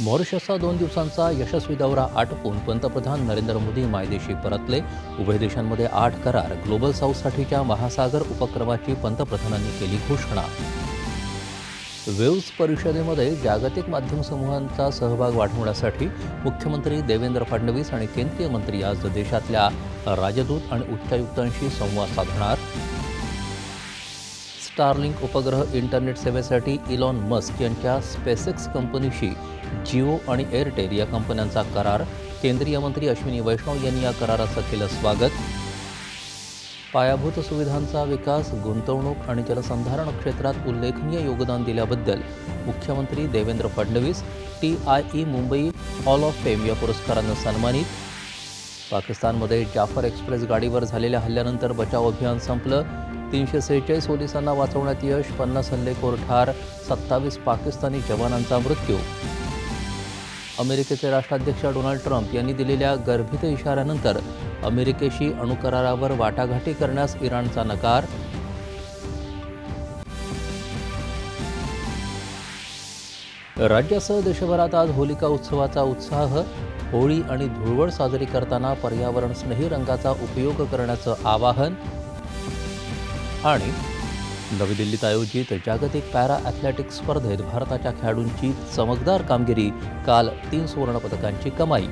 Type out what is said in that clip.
मॉरिशसचा 2 दिवसांचा यशस्वी दौरा आटोपून पंतप्रधान नरेंद्र मोदी मायदेशी परतले. उभय देशांमध्ये 8 करार. ग्लोबल साऊथसाठीच्या महासागर उपक्रमाची पंतप्रधानांनी केली घोषणा. वेव्स परिषदेमध्ये जागतिक माध्यम समूहांचा सहभाग वाढवण्यासाठी मुख्यमंत्री देवेंद्र फडणवीस आणि केंद्रीय मंत्री आज देशातल्या राजदूत आणि उच्चायुक्तांशी संवाद साधणार. स्टारलिंक उपग्रह इंटरनेट सेवेसाठी इलॉन मस्क यांच्या स्पेसएक्स कंपनीशी जिओ आणि एअरटेल या कंपन्यांचा करार. केंद्रीय मंत्री अश्विनी वैष्णव यांनी या कराराचं केलं स्वागत. पायाभूत सुविधांचा विकास, गुंतवणूक आणि जलसंधारण क्षेत्रात उल्लेखनीय योगदान दिल्याबद्दल मुख्यमंत्री Devendra Fadnavis TIE Mumbai hall of fame या पुरस्कारानं सन्मानित. पाकिस्तानमध्ये जाफर एक्सप्रेस गाडीवर झालेल्या हल्ल्यानंतर बचाव अभियान संपलं. 346 पोलिसांना वाचवण्यात यश. 50 हल्लेखोर ठार. 27 पाकिस्तानी जवानांचा मृत्यू. अमेरिकेचे राष्ट्राध्यक्ष डोनाल्ड ट्रम्प यांनी दिलेल्या गर्भित इशाऱ्यानंतर अमेरिकेशी अणुकरारावर वाटाघाटी करण्यास इराणचा नकार. राज्यासह देशभरात आज होलिका उत्सवाचा उत्साह. होळी आणि धुळवड साजरी करताना पर्यावरणस्नेही रंगाचा उपयोग करण्याचं आवाहन. आणि नवी दिल्लीत आयोजित जागतिक पॅरा ॲथलेटिक्स स्पर्धेत भारताच्या खेळाडूंची चमकदार कामगिरी. काल 3 सुवर्णपदकांची कमाई.